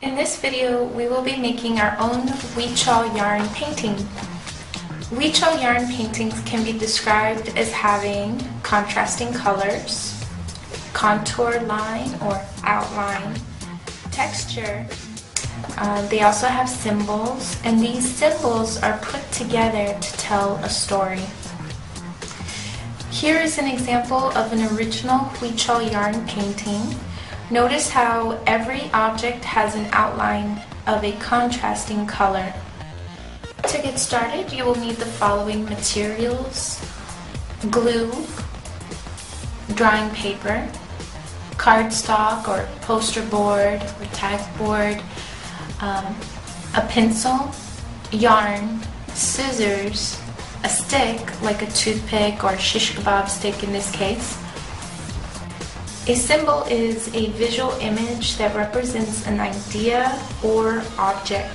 In this video, we will be making our own Huichol yarn painting. Huichol yarn paintings can be described as having contrasting colors, contour line or outline, texture. They also have symbols, and these symbols are put together to tell a story. Here is an example of an original Huichol yarn painting. Notice how every object has an outline of a contrasting color. To get started, you will need the following materials: glue, drawing paper, cardstock or poster board or tag board, a pencil, yarn, scissors, a stick like a toothpick or shish kebab stick in this case. A symbol is a visual image that represents an idea or object.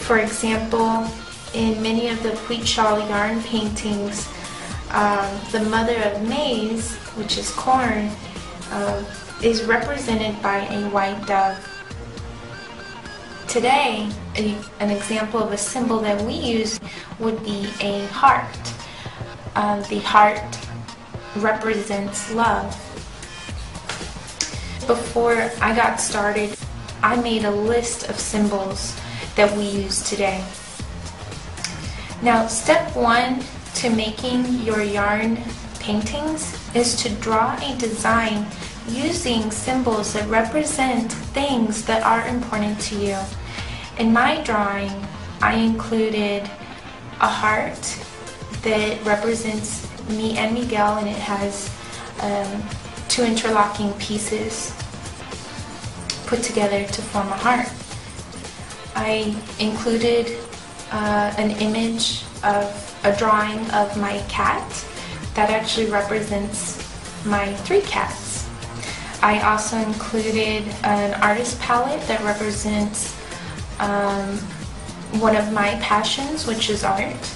For example, in many of the Huichol yarn paintings, the mother of maize, which is corn, is represented by a white dove. Today, an example of a symbol that we use would be a heart. The heart represents love. Before I got started, I made a list of symbols that we use today. Now, step one to making your yarn paintings is to draw a design using symbols that represent things that are important to you. In my drawing, I included a heart that represents me and Miguel, and it has two interlocking pieces put together to form a heart. I included an image of a drawing of my cat that actually represents my 3 cats. I also included an artist palette that represents one of my passions, which is art.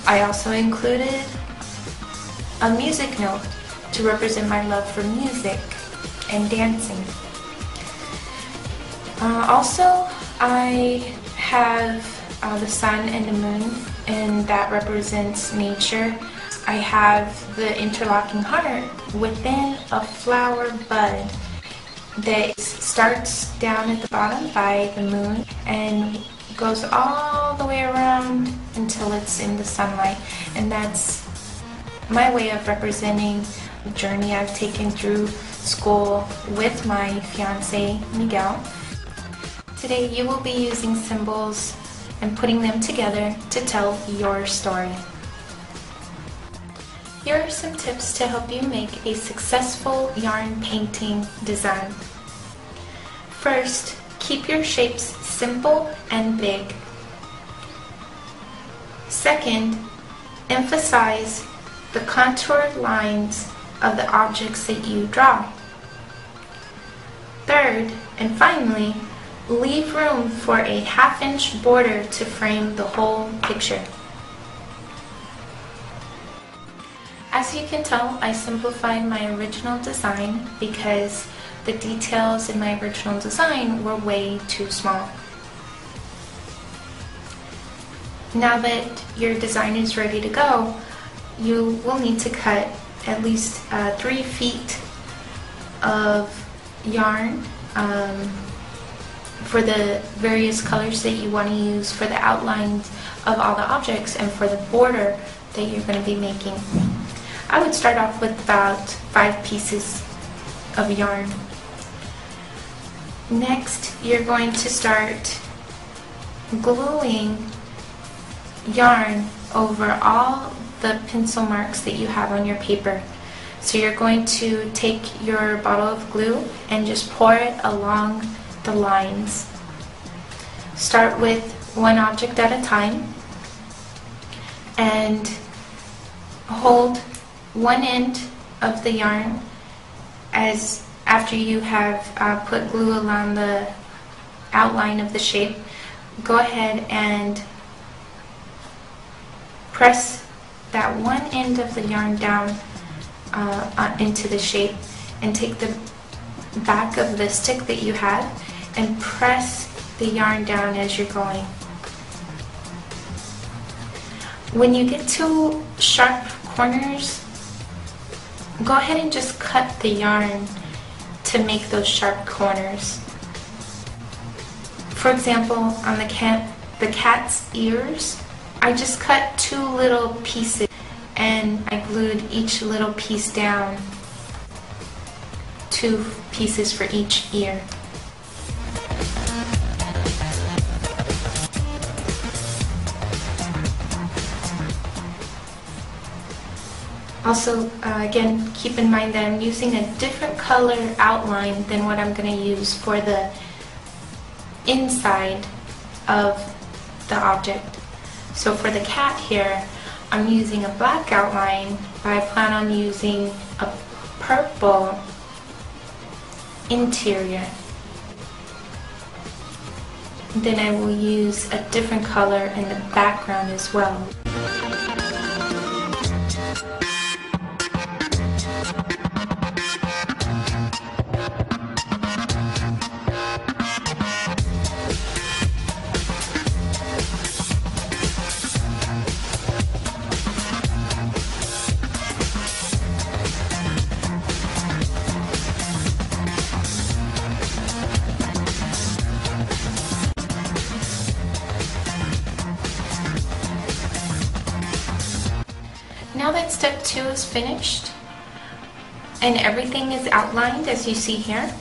I also included a music note to represent my love for music and dancing. Also, I have the sun and the moon, and that represents nature. I have the interlocking heart within a flower bud that starts down at the bottom by the moon and goes all the way around until it's in the sunlight. And that's my way of representing the journey I've taken through school with my fiance Miguel. Today you will be using symbols and putting them together to tell your story. Here are some tips to help you make a successful yarn painting design. First, keep your shapes simple and big. Second, emphasize the contoured lines of the objects that you draw. Third, and finally, leave room for a 1/2-inch border to frame the whole picture. As you can tell, I simplified my original design because the details in my original design were way too small. Now that your design is ready to go, you will need to cut at least 3 feet of yarn for the various colors that you want to use for the outlines of all the objects and for the border that you're going to be making. I would start off with about 5 pieces of yarn. Next, you're going to start gluing yarn over all the pencil marks that you have on your paper. So you're going to take your bottle of glue and just pour it along the lines. Start with one object at a time and hold one end of the yarn after you have put glue along the outline of the shape. Go ahead and press that one end of the yarn down into the shape, and take the back of the stick that you have and press the yarn down as you're going. When you get to sharp corners, go ahead and just cut the yarn to make those sharp corners. For example, on the cat's ears, I just cut 2 little pieces and I glued each little piece down, 2 pieces for each ear. Also, again, keep in mind that I'm using a different color outline than what I'm going to use for the inside of the object. So for the cat here, I'm using a black outline, but I plan on using a purple interior. Then I will use a different color in the background as well. Now that step 2 is finished and everything is outlined as you see here,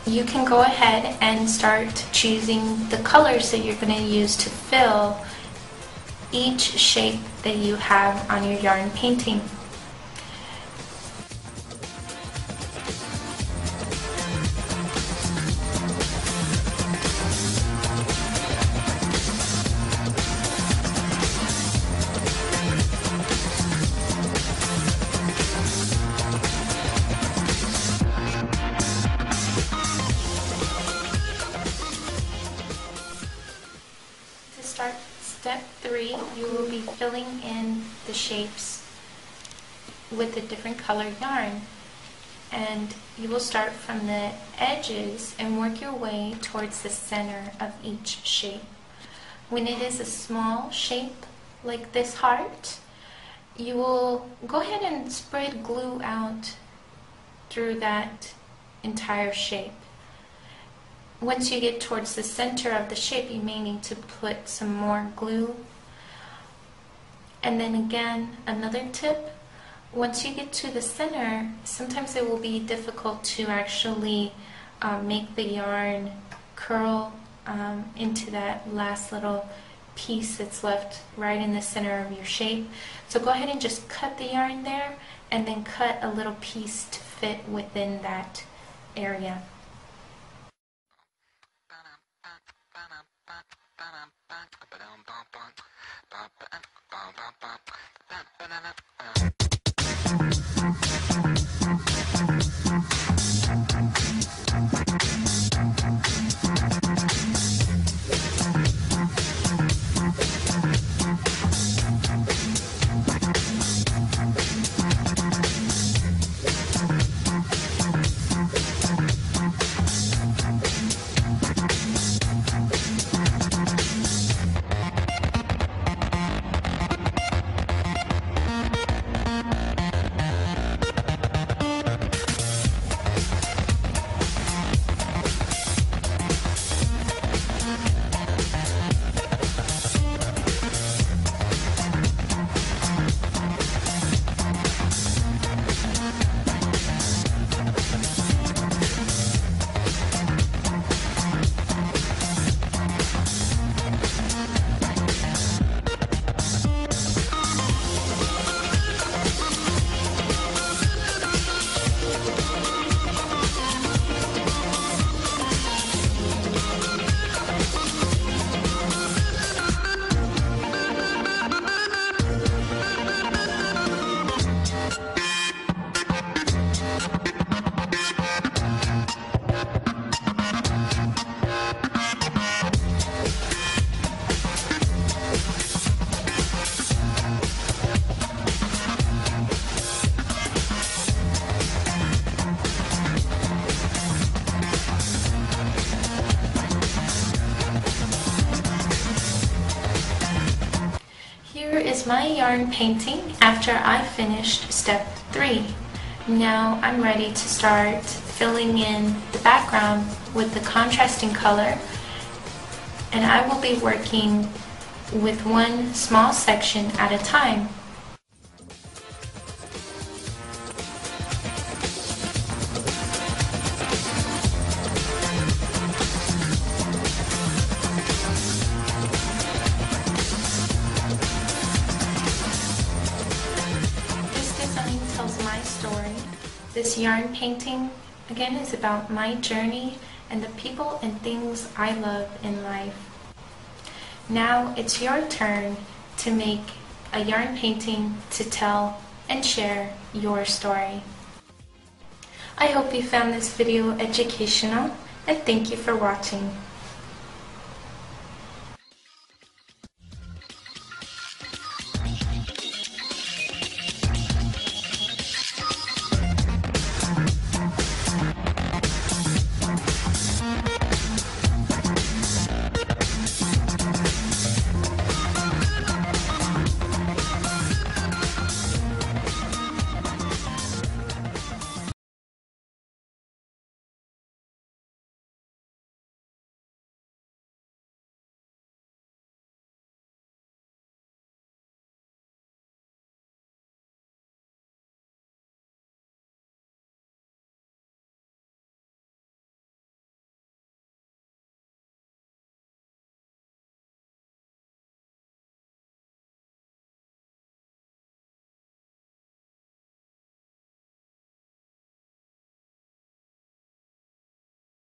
you can go ahead and start choosing the colors that you're going to use to fill each shape that you have on your yarn painting. Step 3, you will be filling in the shapes with a different colored yarn, and you will start from the edges and work your way towards the center of each shape. When it is a small shape like this heart, you will go ahead and spread glue out through that entire shape. Once you get towards the center of the shape, you may need to put some more glue. And then again, another tip, once you get to the center, sometimes it will be difficult to actually make the yarn curl into that last little piece that's left right in the center of your shape. So go ahead and just cut the yarn there and then cut a little piece to fit within that area. Here is my yarn painting after I finished step 3. Now I'm ready to start filling in the background with the contrasting color, and I will be working with one small section at a time. Tells my story. This yarn painting again is about my journey and the people and things I love in life. Now it's your turn to make a yarn painting to tell and share your story. I hope you found this video educational, and thank you for watching.